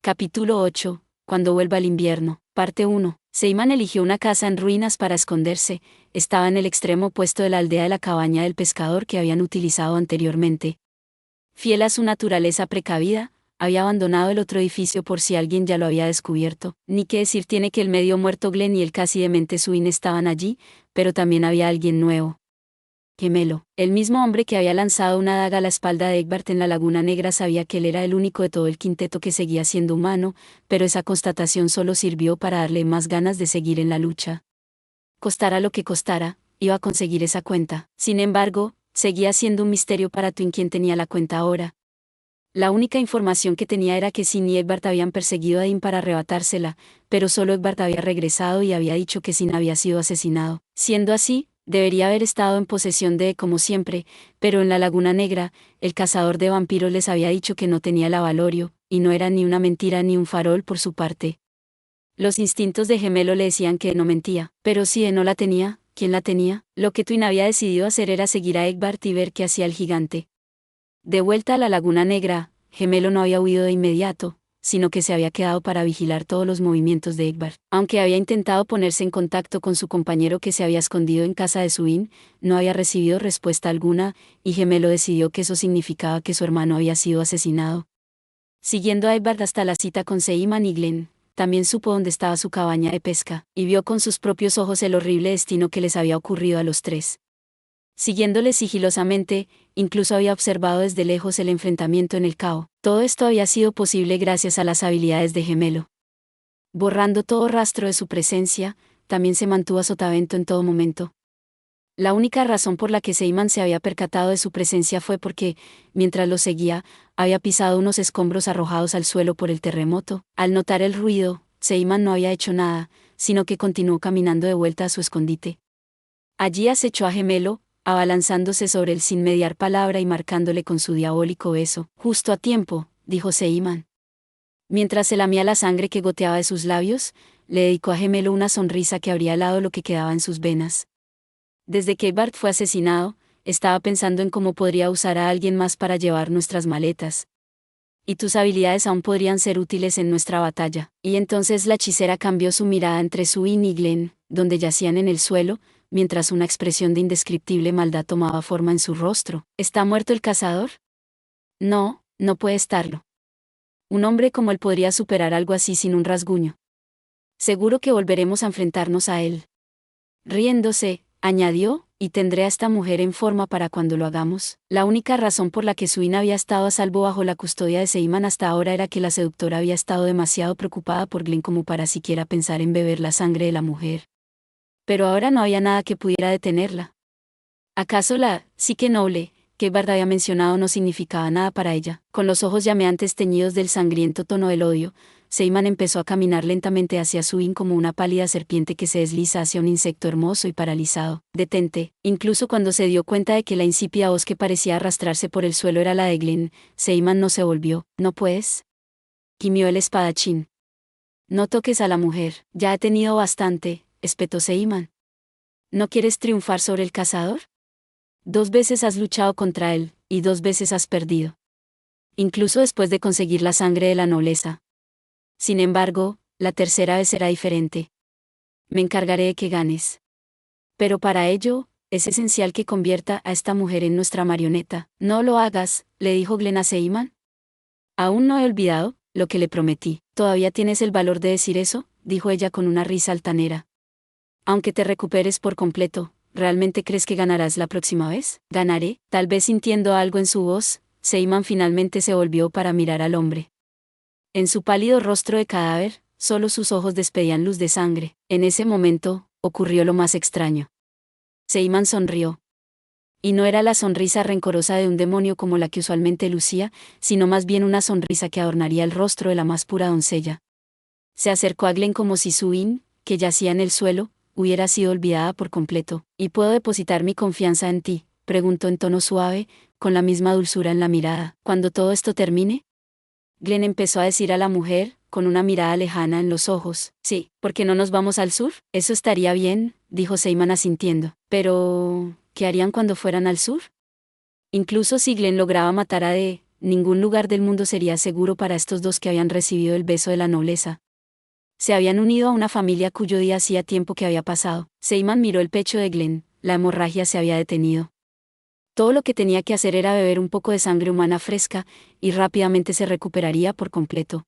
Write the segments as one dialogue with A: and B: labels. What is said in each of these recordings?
A: Capítulo 8. Cuando vuelva el invierno. Parte 1. Seiman eligió una casa en ruinas para esconderse. Estaba en el extremo opuesto de la aldea de la cabaña del pescador que habían utilizado anteriormente. Fiel a su naturaleza precavida, había abandonado el otro edificio por si alguien ya lo había descubierto. Ni qué decir tiene que el medio muerto Glenn y el casi demente Suin estaban allí, pero también había alguien nuevo. Gemelo. El mismo hombre que había lanzado una daga a la espalda de Egbert en la Laguna Negra sabía que él era el único de todo el quinteto que seguía siendo humano, pero esa constatación solo sirvió para darle más ganas de seguir en la lucha. Costara lo que costara, iba a conseguir esa cuenta. Sin embargo, seguía siendo un misterio para Twin quién tenía la cuenta ahora. La única información que tenía era que Sin y Egbert habían perseguido a Dean para arrebatársela, pero solo Egbert había regresado y había dicho que Sin había sido asesinado. Siendo así, debería haber estado en posesión de como siempre, pero en la Laguna Negra, el cazador de vampiros les había dicho que no tenía el avalorio, y no era ni una mentira ni un farol por su parte. Los instintos de Gemelo le decían que no mentía, pero si no la tenía, ¿quién la tenía? Lo que Twin había decidido hacer era seguir a Egbert y ver qué hacía el gigante. De vuelta a la Laguna Negra, Gemelo no había huido de inmediato, sino que se había quedado para vigilar todos los movimientos de Egbert. Aunque había intentado ponerse en contacto con su compañero que se había escondido en casa de Suin, no había recibido respuesta alguna, y Gemelo decidió que eso significaba que su hermano había sido asesinado. Siguiendo a Egbert hasta la cita con Seiman y Glenn, también supo dónde estaba su cabaña de pesca, y vio con sus propios ojos el horrible destino que les había ocurrido a los tres. Siguiéndole sigilosamente, incluso había observado desde lejos el enfrentamiento en el Cao. Todo esto había sido posible gracias a las habilidades de Gemelo. Borrando todo rastro de su presencia, también se mantuvo a sotavento en todo momento. La única razón por la que Seiman se había percatado de su presencia fue porque, mientras lo seguía, había pisado unos escombros arrojados al suelo por el terremoto. Al notar el ruido, Seiman no había hecho nada, sino que continuó caminando de vuelta a su escondite. Allí acechó a Gemelo, abalanzándose sobre él sin mediar palabra y marcándole con su diabólico beso. Justo a tiempo, dijo Seiman. Mientras se lamía la sangre que goteaba de sus labios, le dedicó a Gemelo una sonrisa que habría helado lo que quedaba en sus venas. Desde que Bart fue asesinado, estaba pensando en cómo podría usar a alguien más para llevar nuestras maletas. Y tus habilidades aún podrían ser útiles en nuestra batalla. Y entonces la hechicera cambió su mirada entre Suin y Glenn, donde yacían en el suelo, mientras una expresión de indescriptible maldad tomaba forma en su rostro. ¿Está muerto el cazador? No, no puede estarlo. Un hombre como él podría superar algo así sin un rasguño. Seguro que volveremos a enfrentarnos a él. Riéndose, añadió, y tendré a esta mujer en forma para cuando lo hagamos. La única razón por la que Suin había estado a salvo bajo la custodia de Seiman hasta ahora era que la seductora había estado demasiado preocupada por Glenn como para siquiera pensar en beber la sangre de la mujer. Pero ahora no había nada que pudiera detenerla. ¿Acaso la psique noble, que Egbert había mencionado no significaba nada para ella? Con los ojos llameantes teñidos del sangriento tono del odio, Seiman empezó a caminar lentamente hacia Suin como una pálida serpiente que se desliza hacia un insecto hermoso y paralizado. Detente, incluso cuando se dio cuenta de que la insípida voz que parecía arrastrarse por el suelo era la de Glenn, Seiman no se volvió. ¿No puedes? Gimió el espadachín. No toques a la mujer, ya he tenido bastante, espetó Seiman. ¿No quieres triunfar sobre el cazador? 2 veces has luchado contra él, y 2 veces has perdido. Incluso después de conseguir la sangre de la nobleza. Sin embargo, la tercera vez será diferente. Me encargaré de que ganes. Pero para ello, es esencial que convierta a esta mujer en nuestra marioneta. No lo hagas, le dijo Glenn a Seiman. Aún no he olvidado lo que le prometí. ¿Todavía tienes el valor de decir eso?, dijo ella con una risa altanera. Aunque te recuperes por completo, ¿realmente crees que ganarás la próxima vez? Ganaré. Tal vez sintiendo algo en su voz, Seiman finalmente se volvió para mirar al hombre. En su pálido rostro de cadáver, solo sus ojos despedían luz de sangre. En ese momento, ocurrió lo más extraño. Seiman sonrió. Y no era la sonrisa rencorosa de un demonio como la que usualmente lucía, sino más bien una sonrisa que adornaría el rostro de la más pura doncella. Se acercó a Glenn como si Suin, que yacía en el suelo, hubiera sido olvidada por completo. ¿Y puedo depositar mi confianza en ti?, preguntó en tono suave, con la misma dulzura en la mirada. ¿Cuando todo esto termine? Glenn empezó a decir a la mujer, con una mirada lejana en los ojos. Sí, ¿por qué no nos vamos al sur? Eso estaría bien, dijo Seiman asintiendo. Pero, ¿qué harían cuando fueran al sur? Incluso si Glenn lograba matar a ningún lugar del mundo sería seguro para estos dos que habían recibido el beso de la nobleza. Se habían unido a una familia cuyo día hacía tiempo que había pasado. Seaman miró el pecho de Glenn, la hemorragia se había detenido. Todo lo que tenía que hacer era beber un poco de sangre humana fresca, y rápidamente se recuperaría por completo.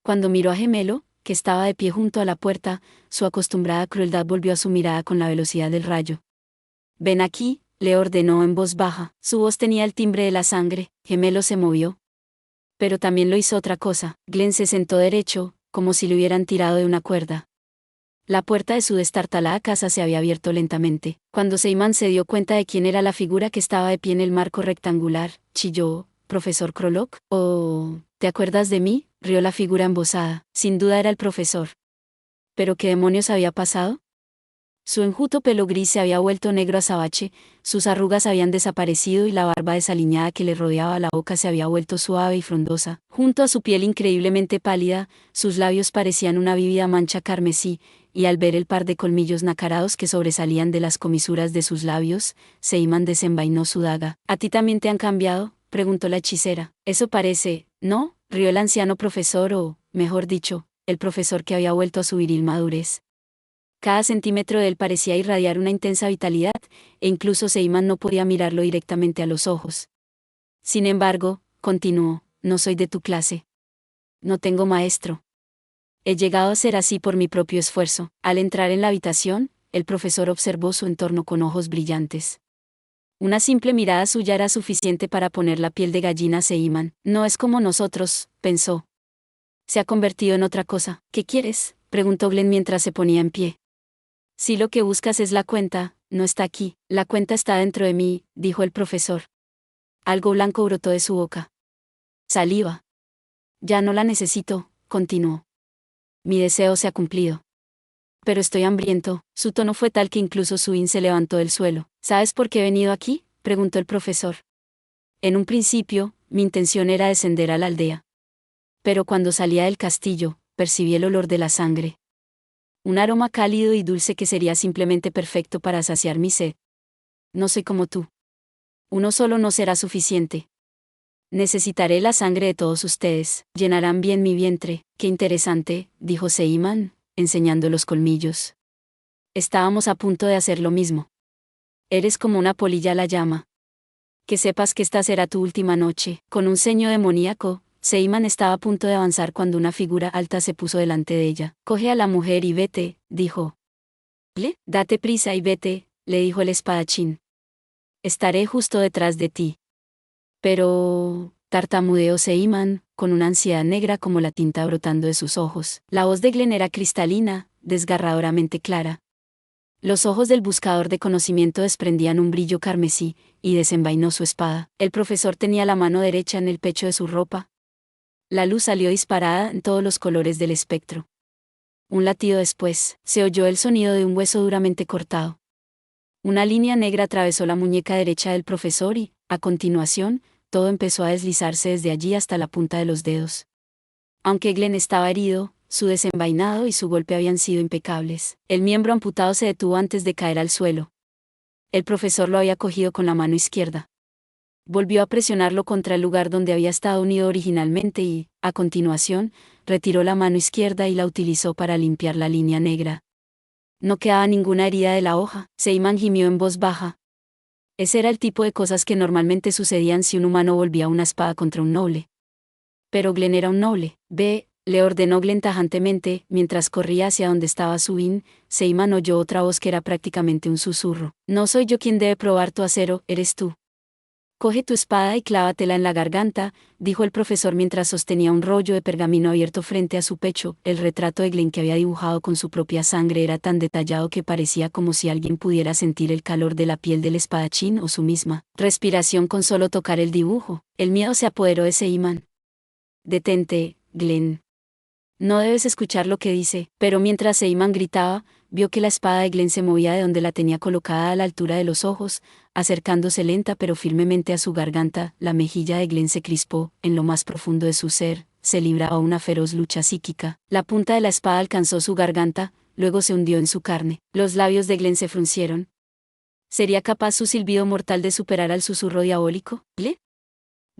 A: Cuando miró a Gemelo, que estaba de pie junto a la puerta, su acostumbrada crueldad volvió a su mirada con la velocidad del rayo. «Ven aquí», le ordenó en voz baja. Su voz tenía el timbre de la sangre. Gemelo se movió. Pero también lo hizo otra cosa. Glenn se sentó derecho, como si le hubieran tirado de una cuerda. La puerta de su destartalada casa se había abierto lentamente. Cuando Seaman se dio cuenta de quién era la figura que estaba de pie en el marco rectangular, chilló: «¿Profesor Krolok? Oh, ¿te acuerdas de mí?», rió la figura embosada. Sin duda era el profesor. ¿Pero qué demonios había pasado? Su enjuto pelo gris se había vuelto negro azabache, sus arrugas habían desaparecido y la barba desaliñada que le rodeaba la boca se había vuelto suave y frondosa. Junto a su piel increíblemente pálida, sus labios parecían una vívida mancha carmesí, y al ver el par de colmillos nacarados que sobresalían de las comisuras de sus labios, Seaman desenvainó su daga. «¿A ti también te han cambiado?», preguntó la hechicera. «Eso parece, ¿no?», rió el anciano profesor o, mejor dicho, el profesor que había vuelto a su viril madurez. Cada centímetro de él parecía irradiar una intensa vitalidad, e incluso Seaman no podía mirarlo directamente a los ojos. «Sin embargo», continuó, «no soy de tu clase. No tengo maestro. He llegado a ser así por mi propio esfuerzo». Al entrar en la habitación, el profesor observó su entorno con ojos brillantes. Una simple mirada suya era suficiente para poner la piel de gallina a Seaman. «No es como nosotros», pensó. «Se ha convertido en otra cosa». «¿Qué quieres?», preguntó Glenn mientras se ponía en pie. «Si lo que buscas es la cuenta, no está aquí». «La cuenta está dentro de mí», dijo el profesor. Algo blanco brotó de su boca. «Saliva». «Ya no la necesito», continuó. «Mi deseo se ha cumplido. Pero estoy hambriento». Su tono fue tal que incluso Suin se levantó del suelo. «¿Sabes por qué he venido aquí?», preguntó el profesor. «En un principio, mi intención era descender a la aldea. Pero cuando salía del castillo, percibí el olor de la sangre. Un aroma cálido y dulce que sería simplemente perfecto para saciar mi sed. No soy como tú. Uno solo no será suficiente. Necesitaré la sangre de todos ustedes. Llenarán bien mi vientre». «Qué interesante», dijo Seaman, enseñando los colmillos. «Estábamos a punto de hacer lo mismo. Eres como una polilla a la llama. Que sepas que esta será tu última noche». Con un ceño demoníaco, Seaman estaba a punto de avanzar cuando una figura alta se puso delante de ella. «Coge a la mujer y vete», dijo. «Date prisa y vete», le dijo el espadachín. «Estaré justo detrás de ti». «Pero», tartamudeó Seaman, con una ansiedad negra como la tinta brotando de sus ojos. La voz de Glenn era cristalina, desgarradoramente clara. Los ojos del buscador de conocimiento desprendían un brillo carmesí, y desenvainó su espada. El profesor tenía la mano derecha en el pecho de su ropa. La luz salió disparada en todos los colores del espectro. Un latido después, se oyó el sonido de un hueso duramente cortado. Una línea negra atravesó la muñeca derecha del profesor y, a continuación, todo empezó a deslizarse desde allí hasta la punta de los dedos. Aunque Glenn estaba herido, su desenvainado y su golpe habían sido impecables. El miembro amputado se detuvo antes de caer al suelo. El profesor lo había cogido con la mano izquierda. Volvió a presionarlo contra el lugar donde había estado unido originalmente y, a continuación, retiró la mano izquierda y la utilizó para limpiar la línea negra. No quedaba ninguna herida de la hoja. Seaman gimió en voz baja. Ese era el tipo de cosas que normalmente sucedían si un humano volvía una espada contra un noble. Pero Glenn era un noble. «Ve», le ordenó Glenn tajantemente, mientras corría hacia donde estaba Suin. Seaman oyó otra voz que era prácticamente un susurro. «No soy yo quien debe probar tu acero, eres tú. Coge tu espada y clávatela en la garganta», dijo el profesor mientras sostenía un rollo de pergamino abierto frente a su pecho. El retrato de Glenn que había dibujado con su propia sangre era tan detallado que parecía como si alguien pudiera sentir el calor de la piel del espadachín o su misma respiración con solo tocar el dibujo. El miedo se apoderó de Seaman. «Detente, Glenn. No debes escuchar lo que dice». Pero mientras Seaman gritaba, vio que la espada de Glenn se movía de donde la tenía colocada a la altura de los ojos, acercándose lenta pero firmemente a su garganta. La mejilla de Glenn se crispó, en lo más profundo de su ser, se libraba una feroz lucha psíquica. La punta de la espada alcanzó su garganta, luego se hundió en su carne. Los labios de Glenn se fruncieron. ¿Sería capaz su silbido mortal de superar al susurro diabólico?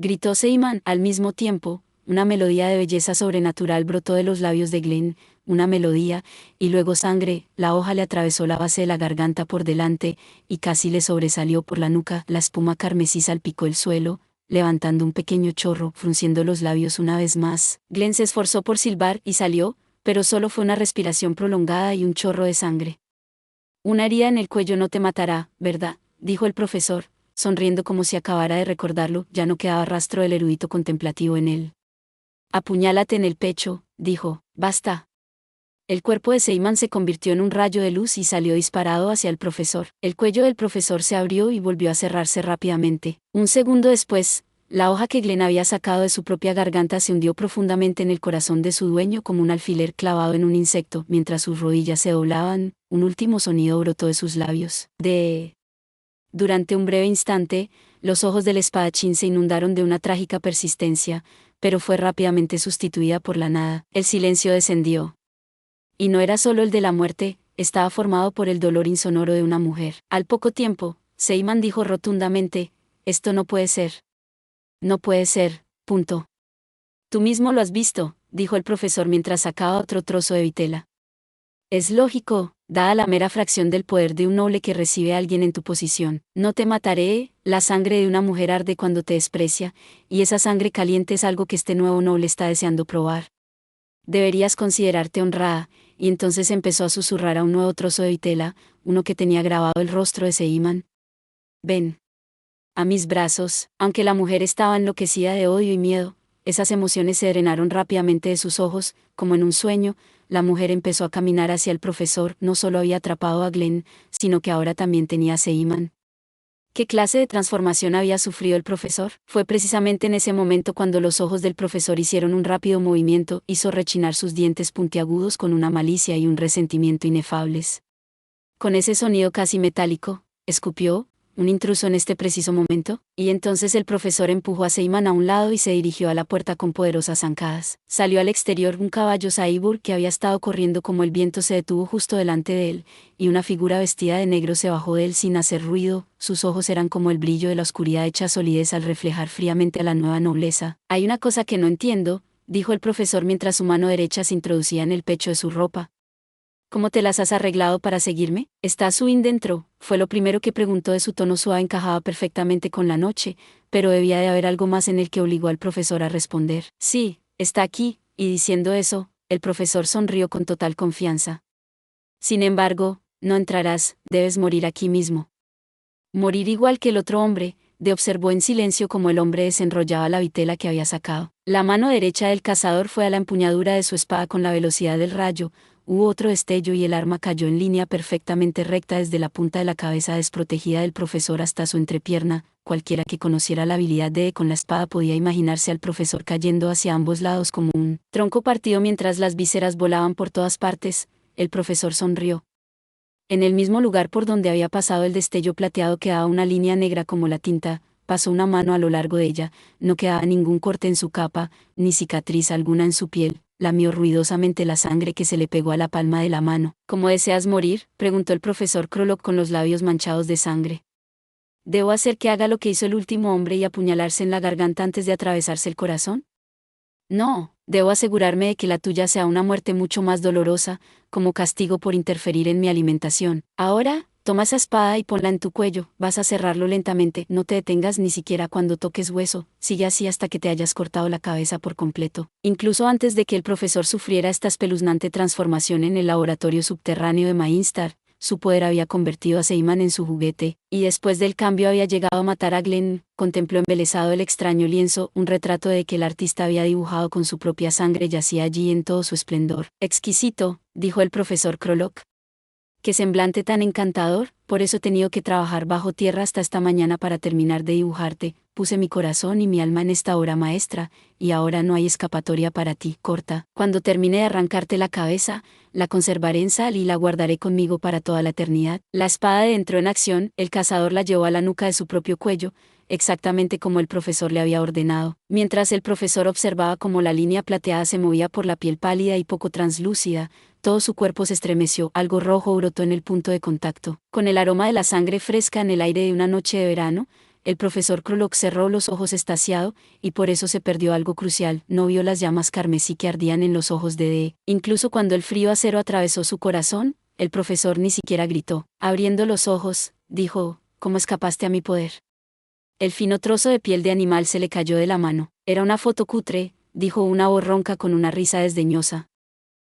A: gritó Seyman. Al mismo tiempo, una melodía de belleza sobrenatural brotó de los labios de Glenn, una melodía, y luego sangre. La hoja le atravesó la base de la garganta por delante, y casi le sobresalió por la nuca. La espuma carmesí salpicó el suelo, levantando un pequeño chorro, frunciendo los labios una vez más. Glenn se esforzó por silbar y salió, pero solo fue una respiración prolongada y un chorro de sangre. Una herida en el cuello no te matará, ¿verdad?, dijo el profesor, sonriendo como si acabara de recordarlo. Ya no quedaba rastro del erudito contemplativo en él. Apuñálate en el pecho, dijo. Basta. El cuerpo de Seyman se convirtió en un rayo de luz y salió disparado hacia el profesor. El cuello del profesor se abrió y volvió a cerrarse rápidamente. Un segundo después, la hoja que Glenn había sacado de su propia garganta se hundió profundamente en el corazón de su dueño como un alfiler clavado en un insecto. Mientras sus rodillas se doblaban, un último sonido brotó de sus labios. Durante un breve instante, los ojos del espadachín se inundaron de una trágica persistencia, pero fue rápidamente sustituida por la nada. El silencio descendió. Y no era solo el de la muerte, estaba formado por el dolor insonoro de una mujer. Al poco tiempo, Seyman dijo rotundamente: esto no puede ser. No puede ser, punto. Tú mismo lo has visto, dijo el profesor mientras sacaba otro trozo de vitela. Es lógico, dada la mera fracción del poder de un noble que recibe a alguien en tu posición. No te mataré. La sangre de una mujer arde cuando te desprecia, y esa sangre caliente es algo que este nuevo noble está deseando probar. Deberías considerarte honrada. Y entonces empezó a susurrar a un nuevo trozo de vitela, uno que tenía grabado el rostro de Seyman. Ven a mis brazos. Aunque la mujer estaba enloquecida de odio y miedo, esas emociones se drenaron rápidamente de sus ojos. Como en un sueño, la mujer empezó a caminar hacia el profesor. No solo había atrapado a Glenn, sino que ahora también tenía a Seyman. ¿Qué clase de transformación había sufrido el profesor? Fue precisamente en ese momento cuando los ojos del profesor hicieron un rápido movimiento. Hizo rechinar sus dientes puntiagudos con una malicia y un resentimiento inefables. Con ese sonido casi metálico, escupió: ¿un intruso en este preciso momento? Y entonces el profesor empujó a Seyman a un lado y se dirigió a la puerta con poderosas zancadas. Salió al exterior. Un caballo Saibur que había estado corriendo como el viento se detuvo justo delante de él, y una figura vestida de negro se bajó de él sin hacer ruido. Sus ojos eran como el brillo de la oscuridad hecha solidez al reflejar fríamente a la nueva nobleza. Hay una cosa que no entiendo, dijo el profesor mientras su mano derecha se introducía en el pecho de su ropa. ¿Cómo te las has arreglado para seguirme? ¿Está Suin dentro? Fue lo primero que preguntó. De su tono suave encajaba perfectamente con la noche, pero debía de haber algo más en el que obligó al profesor a responder. Sí, está aquí, y diciendo eso, el profesor sonrió con total confianza. Sin embargo, no entrarás, debes morir aquí mismo. Morir igual que el otro hombre, observó en silencio como el hombre desenrollaba la vitela que había sacado. La mano derecha del cazador fue a la empuñadura de su espada con la velocidad del rayo. Hubo otro destello y el arma cayó en línea perfectamente recta desde la punta de la cabeza desprotegida del profesor hasta su entrepierna. Cualquiera que conociera la habilidad de con la espada podía imaginarse al profesor cayendo hacia ambos lados como un tronco partido mientras las vísceras volaban por todas partes. El profesor sonrió. En el mismo lugar por donde había pasado el destello plateado quedaba una línea negra como la tinta. Pasó una mano a lo largo de ella. No quedaba ningún corte en su capa, ni cicatriz alguna en su piel. Lamió ruidosamente la sangre que se le pegó a la palma de la mano. ¿Cómo deseas morir?, preguntó el profesor Krolok con los labios manchados de sangre. ¿Debo hacer que haga lo que hizo el último hombre y apuñalarse en la garganta antes de atravesarse el corazón? No, debo asegurarme de que la tuya sea una muerte mucho más dolorosa, como castigo por interferir en mi alimentación. Ahora, toma esa espada y ponla en tu cuello. Vas a cerrarlo lentamente. No te detengas ni siquiera cuando toques hueso. Sigue así hasta que te hayas cortado la cabeza por completo. Incluso antes de que el profesor sufriera esta espeluznante transformación en el laboratorio subterráneo de Mainstar, su poder había convertido a Seyman en su juguete, y después del cambio había llegado a matar a Glenn. Contempló embelesado el extraño lienzo. Un retrato de que el artista había dibujado con su propia sangre yacía allí en todo su esplendor. Exquisito, dijo el profesor Krolok. Qué semblante tan encantador. Por eso he tenido que trabajar bajo tierra hasta esta mañana para terminar de dibujarte. Puse mi corazón y mi alma en esta obra maestra, y ahora no hay escapatoria para ti. Corta. Cuando termine de arrancarte la cabeza, la conservaré en sal y la guardaré conmigo para toda la eternidad. La espada entró en acción. El cazador la llevó a la nuca de su propio cuello, exactamente como el profesor le había ordenado. Mientras el profesor observaba cómo la línea plateada se movía por la piel pálida y poco translúcida, todo su cuerpo se estremeció. Algo rojo brotó en el punto de contacto. Con el aroma de la sangre fresca en el aire de una noche de verano, el profesor Krolok cerró los ojos extasiado, y por eso se perdió algo crucial: no vio las llamas carmesí que ardían en los ojos de Dee. Incluso cuando el frío acero atravesó su corazón, el profesor ni siquiera gritó. Abriendo los ojos, dijo: ¿Cómo escapaste a mi poder? El fino trozo de piel de animal se le cayó de la mano. Era una foto cutre, dijo una voz ronca con una risa desdeñosa.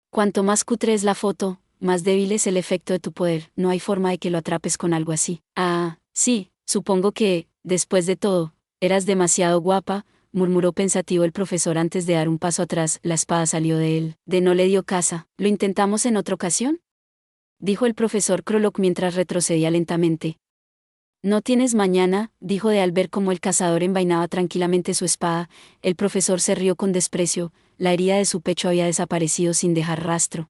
A: Cuanto más cutre es la foto, más débil es el efecto de tu poder. No hay forma de que lo atrapes con algo así. Ah, sí, supongo que, después de todo, eras demasiado guapa, murmuró pensativo el profesor antes de dar un paso atrás. La espada salió de él. De no le dio caza. ¿Lo intentamos en otra ocasión?, dijo el profesor Krolok mientras retrocedía lentamente. No tienes mañana, dijo Dee al ver cómo el cazador envainaba tranquilamente su espada. El profesor se rió con desprecio. La herida de su pecho había desaparecido sin dejar rastro.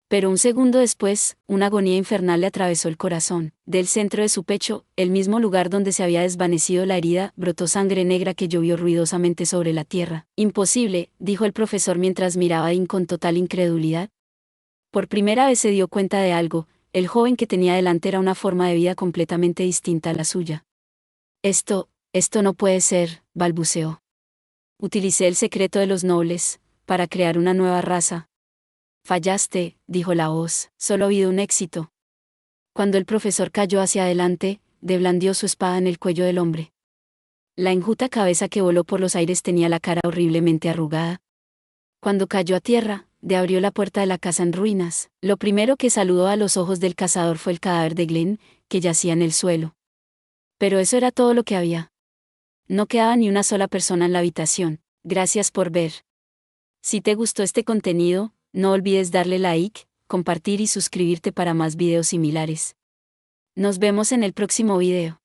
A: Pero un segundo después, una agonía infernal le atravesó el corazón. Del centro de su pecho, el mismo lugar donde se había desvanecido la herida, brotó sangre negra que llovió ruidosamente sobre la tierra. Imposible, dijo el profesor mientras miraba a Dean con total incredulidad. Por primera vez se dio cuenta de algo: el joven que tenía delante era una forma de vida completamente distinta a la suya. Esto no puede ser, balbuceó. Utilicé el secreto de los nobles, para crear una nueva raza. Fallaste, dijo la voz, solo ha habido un éxito. Cuando el profesor cayó hacia adelante, Dee blandió su espada en el cuello del hombre. La enjuta cabeza que voló por los aires tenía la cara horriblemente arrugada. Cuando cayó a tierra, Dee abrió la puerta de la casa en ruinas. Lo primero que saludó a los ojos del cazador fue el cadáver de Glenn, que yacía en el suelo. Pero eso era todo lo que había. No quedaba ni una sola persona en la habitación. Gracias por ver. Si te gustó este contenido, no olvides darle like, compartir y suscribirte para más videos similares. Nos vemos en el próximo video.